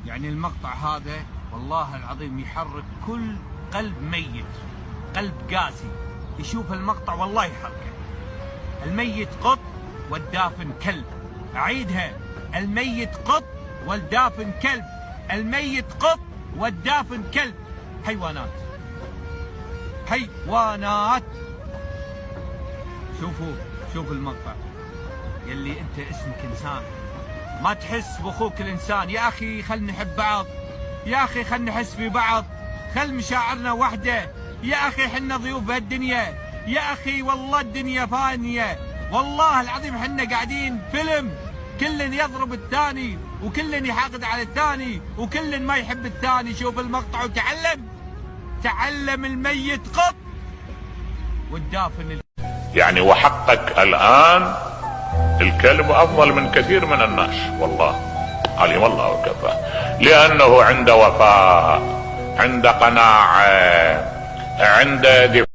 يعني المقطع هذا والله العظيم يحرك كل قلب ميت، قلب قاسي يشوف المقطع والله يحركه. الميت قط والدافن كلب. أعيدها، الميت قط والدافن كلب. الميت قط والدافن كلب. حيوانات، حيوانات. شوفوا المقطع. يلي انت اسمك انسان ما تحس باخوك الانسان. يا اخي خل نحب بعض، يا اخي خل نحس في بعض، خل مشاعرنا وحده. يا اخي حنا ضيوف بهالدنيا، يا اخي والله الدنيا فانيه، والله العظيم حنا قاعدين فيلم، كل يضرب الثاني وكل يحاقد على الثاني وكل ما يحب الثاني. شوف المقطع تعلم الميت قط والدافن. يعني وحقك الآن الكلب أفضل من كثير من الناس، والله علم الله وكفى، لأنه عند وفاء، عند قناعة، عند دفاع.